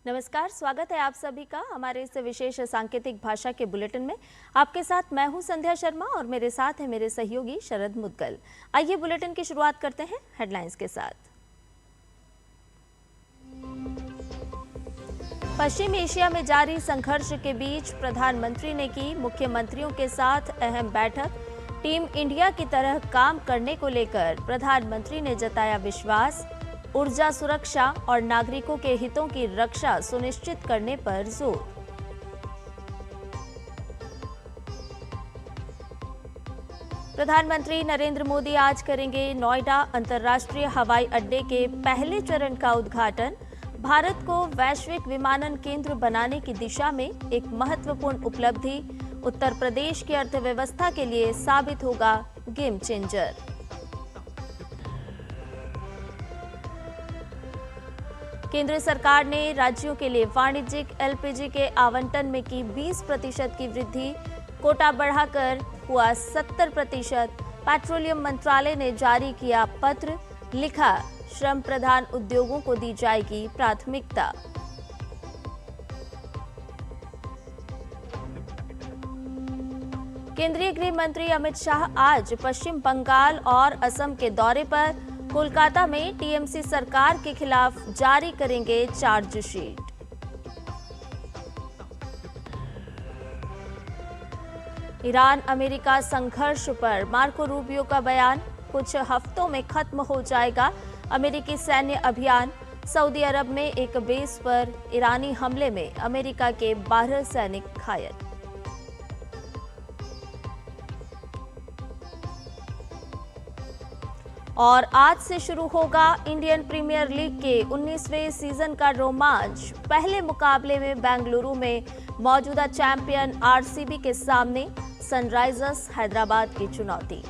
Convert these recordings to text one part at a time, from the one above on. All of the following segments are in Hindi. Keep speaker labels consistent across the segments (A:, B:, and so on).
A: नमस्कार, स्वागत है आप सभी का हमारे इस विशेष सांकेतिक भाषा के बुलेटिन में। आपके साथ मैं हूं संध्या शर्मा और मेरे साथ है मेरे सहयोगी शरद मुद्गल। आइए बुलेटिन की शुरुआत करते हैं हेडलाइंस के साथ। पश्चिम एशिया में जारी संघर्ष के बीच प्रधानमंत्री ने की मुख्यमंत्रियों के साथ अहम बैठक। टीम इंडिया की तरह काम करने को लेकर प्रधानमंत्री ने जताया विश्वास। ऊर्जा सुरक्षा और नागरिकों के हितों की रक्षा सुनिश्चित करने पर जोर। प्रधानमंत्री नरेंद्र मोदी आज करेंगे नोएडा अंतर्राष्ट्रीय हवाई अड्डे के पहले चरण का उद्घाटन। भारत को वैश्विक विमानन केंद्र बनाने की दिशा में एक महत्वपूर्ण उपलब्धि। उत्तर प्रदेश की अर्थव्यवस्था के लिए साबित होगा गेम चेंजर। केंद्र सरकार ने राज्यों के लिए वाणिज्यिक एलपीजी के आवंटन में की 20% की वृद्धि। कोटा बढ़ाकर हुआ 70%। पेट्रोलियम मंत्रालय ने जारी किया पत्र, लिखा श्रम प्रधान उद्योगों को दी जाएगी प्राथमिकता। केंद्रीय गृह मंत्री अमित शाह आज पश्चिम बंगाल और असम के दौरे पर। कोलकाता में टीएमसी सरकार के खिलाफ जारी करेंगे चार्जशीट। ईरान अमेरिका संघर्ष पर मार्को रूबियो का बयान, कुछ हफ्तों में खत्म हो जाएगा अमेरिकी सैन्य अभियान। सऊदी अरब में एक बेस पर ईरानी हमले में अमेरिका के 12 सैनिक घायल। और आज से शुरू होगा इंडियन प्रीमियर लीग के 19वें सीजन का रोमांच। पहले मुकाबले में बेंगलुरु में मौजूदा चैंपियन आरसीबी के सामने सनराइजर्स हैदराबाद की चुनौती।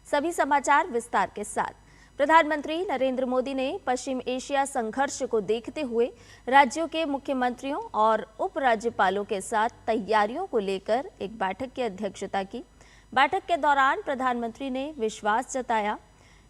A: सभी समाचार विस्तार के साथ। प्रधानमंत्री नरेंद्र मोदी ने पश्चिम एशिया संघर्ष को देखते हुए राज्यों के मुख्यमंत्रियों और उपराज्यपालों के साथ तैयारियों को लेकर एक बैठक की अध्यक्षता की। बैठक के दौरान प्रधानमंत्री ने विश्वास जताया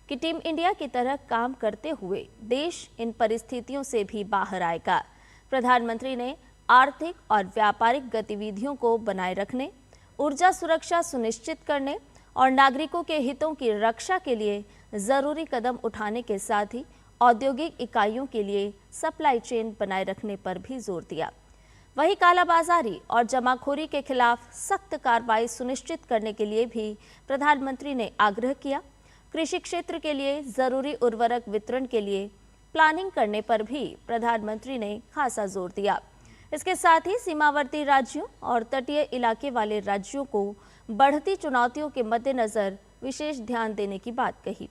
A: कि टीम इंडिया की तरह काम करते हुए देश इन परिस्थितियों से भी बाहर आएगा। प्रधानमंत्री ने आर्थिक और व्यापारिक गतिविधियों को बनाए रखने, ऊर्जा सुरक्षा सुनिश्चित करने और नागरिकों के हितों की रक्षा के लिए जरूरी कदम उठाने के साथ ही औद्योगिक इकाइयों के लिए सप्लाई चेन बनाए रखने पर भी जोर दिया। वहीं कालाबाजारी और जमाखोरी के खिलाफ सख्त कार्रवाई सुनिश्चित करने के लिए भी प्रधानमंत्री ने आग्रह किया। कृषि क्षेत्र के लिए जरूरी उर्वरक वितरण के लिए प्लानिंग करने पर भी प्रधानमंत्री ने खासा जोर दिया। इसके साथ ही सीमावर्ती राज्यों और तटीय इलाके वाले राज्यों को बढ़ती चुनौतियों के मद्देनजर विशेष ध्यान देने की बात कही।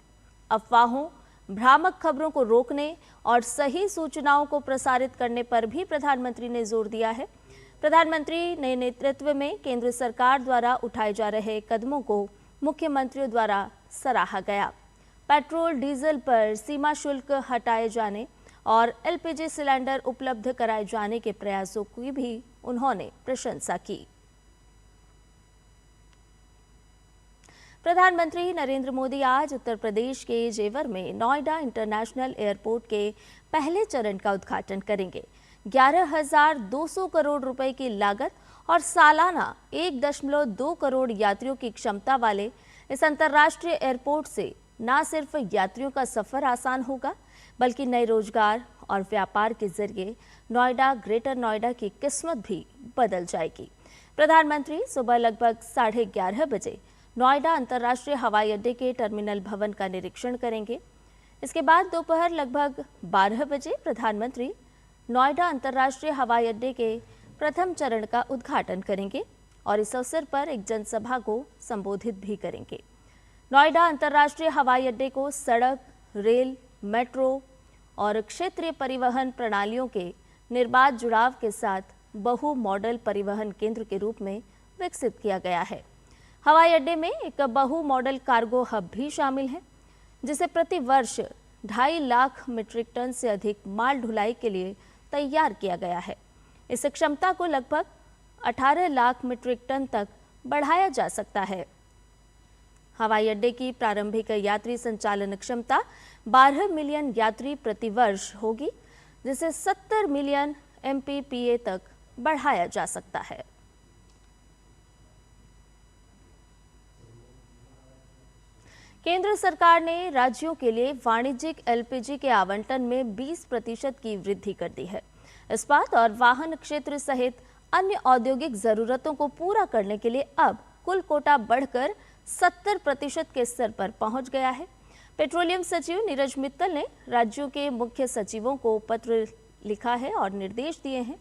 A: अफवाहों, भ्रामक खबरों को रोकने और सही सूचनाओं को प्रसारित करने पर भी प्रधानमंत्री ने जोर दिया है। प्रधानमंत्री ने नेतृत्व में केंद्र सरकार द्वारा उठाए जा रहे कदमों को मुख्यमंत्रियों द्वारा सराहा गया। पेट्रोल डीजल पर सीमा शुल्क हटाए जाने और एलपीजी सिलेंडर उपलब्ध कराए जाने के प्रयासों की भी उन्होंने प्रशंसा की। प्रधानमंत्री नरेंद्र मोदी आज उत्तर प्रदेश के जेवर में नोएडा इंटरनेशनल एयरपोर्ट के पहले चरण का उद्घाटन करेंगे। 11,200 करोड़ रुपए की लागत और सालाना 1.2 करोड़ यात्रियों की क्षमता वाले इस अंतर्राष्ट्रीय एयरपोर्ट से न सिर्फ यात्रियों का सफर आसान होगा, बल्कि नए रोजगार और व्यापार के जरिए नोएडा, ग्रेटर नोएडा की किस्मत भी बदल जाएगी। प्रधानमंत्री सुबह लगभग 11:30 बजे नोएडा अंतर्राष्ट्रीय हवाई अड्डे के टर्मिनल भवन का निरीक्षण करेंगे। इसके बाद दोपहर लगभग 12 बजे प्रधानमंत्री नोएडा अंतर्राष्ट्रीय हवाई अड्डे के प्रथम चरण का उद्घाटन करेंगे और इस अवसर पर एक जनसभा को संबोधित भी करेंगे। नोएडा अंतर्राष्ट्रीय हवाई अड्डे को सड़क, रेल, मेट्रो और क्षेत्रीय परिवहन प्रणालियों के निर्बाध जुड़ाव के साथ बहु मॉडल परिवहन केंद्र के रूप में विकसित किया गया है। हवाई अड्डे में एक बहु मॉडल कार्गो हब भी शामिल है, जिसे प्रति वर्ष 2.5 लाख मीट्रिक टन से अधिक माल ढुलाई के लिए तैयार किया गया है। इस क्षमता को लगभग 18 लाख मीट्रिक टन तक बढ़ाया जा सकता है। हवाई अड्डे की प्रारंभिक यात्री संचालन क्षमता 12 मिलियन यात्री प्रति वर्ष होगी, जिसे 70 मिलियन MPPA तक बढ़ाया जा सकता है। केंद्र सरकार ने राज्यों के लिए वाणिज्यिक LPG के आवंटन में 20% की वृद्धि कर दी है। इस्पात और वाहन क्षेत्र सहित अन्य औद्योगिक जरूरतों को पूरा करने के लिए अब कुल कोटा बढ़कर 70% के स्तर पर पहुंच गया है। पेट्रोलियम सचिव नीरज मित्तल ने राज्यों के मुख्य सचिवों को पत्र लिखा है और निर्देश दिए हैं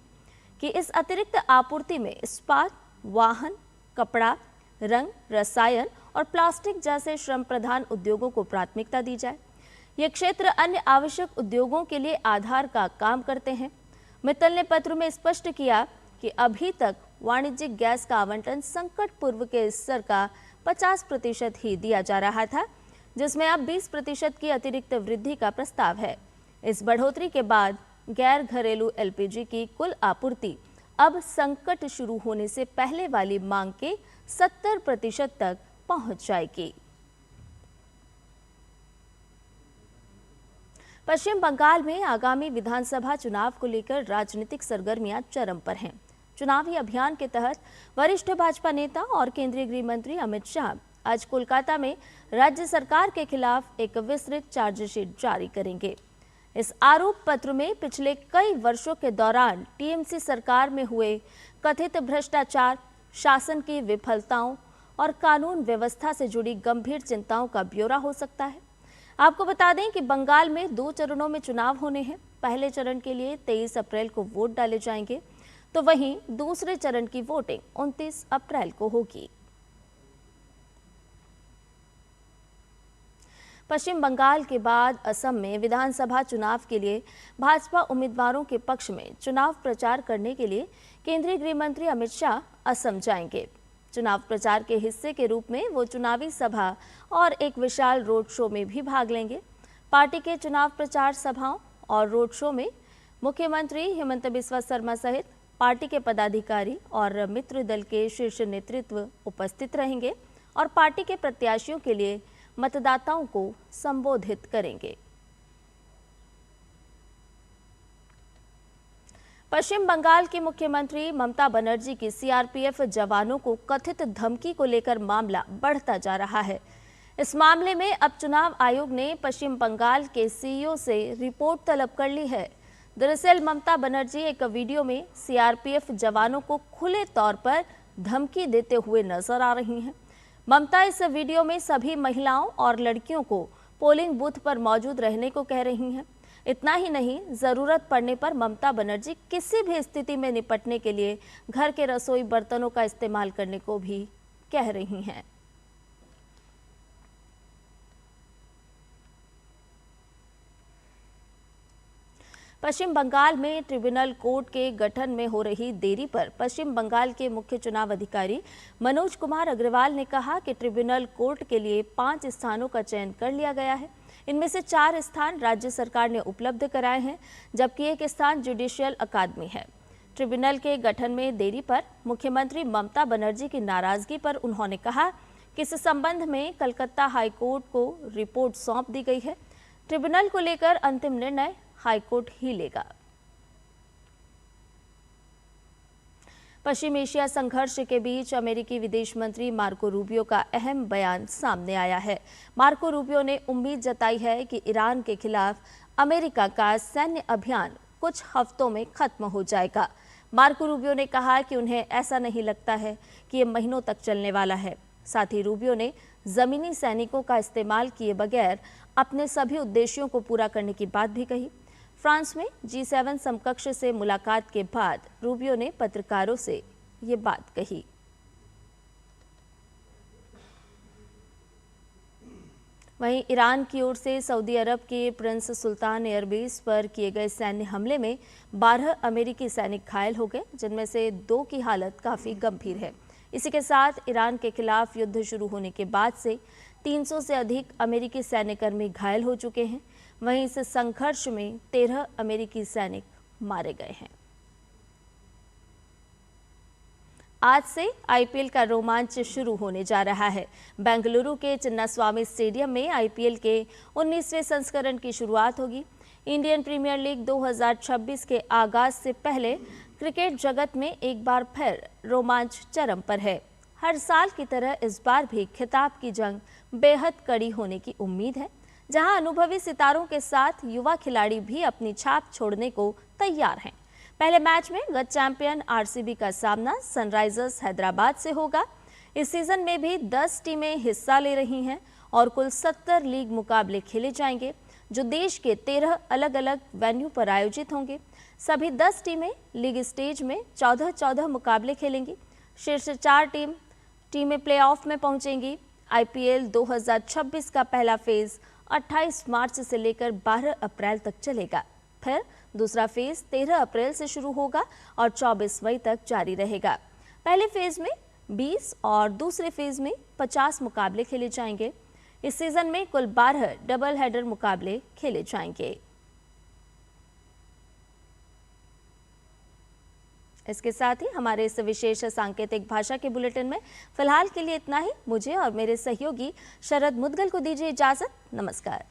A: कि इस अतिरिक्त आपूर्ति में इस्पात, वाहन, कपड़ा, रंग, रसायन और प्लास्टिक जैसे श्रम प्रधान उद्योगों को प्राथमिकता दी जाए। ये क्षेत्र अन्य आवश्यक उद्योगों के लिए आधार का काम करते हैं। मित्तल ने पत्र में स्पष्ट किया कि अभी तक वाणिज्यिक गैस का आवंटन संकट पूर्व के स्तर का 50% ही दिया जा रहा था, जिसमें अब 20% की अतिरिक्त वृद्धि का प्रस्ताव है। इस बढ़ोतरी के बाद गैर घरेलू LPG की कुल आपूर्ति अब संकट शुरू होने से पहले वाली मांग के 70% तक पहुंच जाएगी। पश्चिम बंगाल में आगामी विधानसभा चुनाव को लेकर राजनीतिक सरगर्मियां चरम पर हैं। चुनावी अभियान के तहत वरिष्ठ भाजपा नेता और केंद्रीय गृह मंत्री अमित शाह आज कोलकाता में राज्य सरकार के खिलाफ एक विस्तृत चार्जशीट जारी करेंगे। इस आरोप पत्र में पिछले कई वर्षों के दौरान TMC सरकार में हुए कथित भ्रष्टाचार, शासन की विफलताओं और कानून व्यवस्था से जुड़ी गंभीर चिंताओं का ब्यौरा हो सकता है। आपको बता दें कि बंगाल में 2 चरणों में चुनाव होने हैं। पहले चरण के लिए 23 अप्रैल को वोट डाले जाएंगे, तो वहीं दूसरे चरण की वोटिंग 29 अप्रैल को होगी। पश्चिम बंगाल के बाद असम में विधानसभा चुनाव के लिए भाजपा उम्मीदवारों के पक्ष में चुनाव प्रचार करने के लिए केंद्रीय गृह मंत्री अमित शाह असम जाएंगे। चुनाव प्रचार के हिस्से के रूप में वो चुनावी सभा और एक विशाल रोड शो में भी भाग लेंगे। पार्टी के चुनाव प्रचार सभाओं और रोड शो में मुख्यमंत्री हेमंत बिस्वा शर्मा सहित पार्टी के पदाधिकारी और मित्र दल के शीर्ष नेतृत्व उपस्थित रहेंगे और पार्टी के प्रत्याशियों के लिए मतदाताओं को संबोधित करेंगे। पश्चिम बंगाल की मुख्यमंत्री ममता बनर्जी की CRPF जवानों को कथित धमकी को लेकर मामला बढ़ता जा रहा है। इस मामले में अब चुनाव आयोग ने पश्चिम बंगाल के CEO से रिपोर्ट तलब कर ली है। दरअसल ममता बनर्जी एक वीडियो में CRPF जवानों को खुले तौर पर धमकी देते हुए नजर आ रही हैं। ममता इस वीडियो में सभी महिलाओं और लड़कियों को पोलिंग बूथ पर मौजूद रहने को कह रही हैं। इतना ही नहीं, जरूरत पड़ने पर ममता बनर्जी किसी भी स्थिति में निपटने के लिए घर के रसोई बर्तनों का इस्तेमाल करने को भी कह रही हैं। पश्चिम बंगाल में ट्रिब्यूनल कोर्ट के गठन में हो रही देरी पर पश्चिम बंगाल के मुख्य चुनाव अधिकारी मनोज कुमार अग्रवाल ने कहा कि ट्रिब्यूनल कोर्ट के लिए 5 स्थानों का चयन कर लिया गया है। इनमें से 4 स्थान राज्य सरकार ने उपलब्ध कराए हैं, जबकि एक स्थान जुडिशियल अकादमी है। ट्रिब्यूनल के गठन में देरी पर मुख्यमंत्री ममता बनर्जी की नाराजगी पर उन्होंने कहा कि इस संबंध में कलकत्ता हाईकोर्ट को रिपोर्ट सौंप दी गई है। ट्रिब्यूनल को लेकर अंतिम निर्णय हाईकोर्ट ही लेगा। पश्चिम एशिया संघर्ष के बीच अमेरिकी विदेश मंत्री मार्को रूबियो का अहम बयान सामने आया है। मार्को रूबियो ने उम्मीद जताई है कि ईरान के खिलाफ अमेरिका का सैन्य अभियान कुछ हफ्तों में खत्म हो जाएगा। मार्को रूबियो ने कहा कि उन्हें ऐसा नहीं लगता है कि ये महीनों तक चलने वाला है। साथ ही रूबियो ने जमीनी सैनिकों का इस्तेमाल किए बगैर अपने सभी उद्देश्यों को पूरा करने की बात भी कही। फ्रांस में G7 समकक्ष से मुलाकात के बाद रूबियो ने पत्रकारों से ये बात कही। वहीं ईरान की ओर से सऊदी अरब के प्रिंस सुल्तान एयरबेस पर किए गए सैन्य हमले में 12 अमेरिकी सैनिक घायल हो गए, जिनमें से 2 की हालत काफी गंभीर है। इसी के साथ ईरान के खिलाफ युद्ध शुरू होने के बाद से 300 से अधिक अमेरिकी सैन्यकर्मी घायल हो चुके हैं। वहीं इस संघर्ष में 13 अमेरिकी सैनिक मारे गए हैं। आज से आईपीएल का रोमांच शुरू होने जा रहा है। बेंगलुरु के चिन्नास्वामी स्टेडियम में आईपीएल के 19वें संस्करण की शुरुआत होगी। इंडियन प्रीमियर लीग 2026 के आगाज से पहले क्रिकेट जगत में एक बार फिर रोमांच चरम पर है। हर साल की तरह इस बार भी खिताब की जंग बेहद कड़ी होने की उम्मीद है, जहां अनुभवी सितारों के साथ युवा खिलाड़ी भी अपनी छाप छोड़ने को तैयार हैं। पहले मैच में गत चैंपियन आरसीबी का सामना सनराइजर्स हैदराबाद से होगा। इस सीजन में भी 10 टीमें हिस्सा ले रही हैं और कुल 70 लीग मुकाबले खेले जाएंगे, जो देश के 13 अलग अलग वेन्यू पर आयोजित होंगे। सभी 10 टीमें लीग स्टेज में 14-14 मुकाबले खेलेंगी। शीर्ष 4 टीमें प्लेऑफ में पहुंचेंगी। आईपीएल 2026 का पहला फेज 28 मार्च से लेकर 12 अप्रैल तक चलेगा। फिर दूसरा फेज 13 अप्रैल से शुरू होगा और 24 मई तक जारी रहेगा। पहले फेज में 20 और दूसरे फेज में 50 मुकाबले खेले जाएंगे। इस सीजन में कुल 12 डबल हेडर मुकाबले खेले जाएंगे। इसके साथ ही हमारे इस विशेष सांकेतिक भाषा के बुलेटिन में फिलहाल के लिए इतना ही। मुझे और मेरे सहयोगी शरद मुदगल को दीजिए इजाजत। नमस्कार।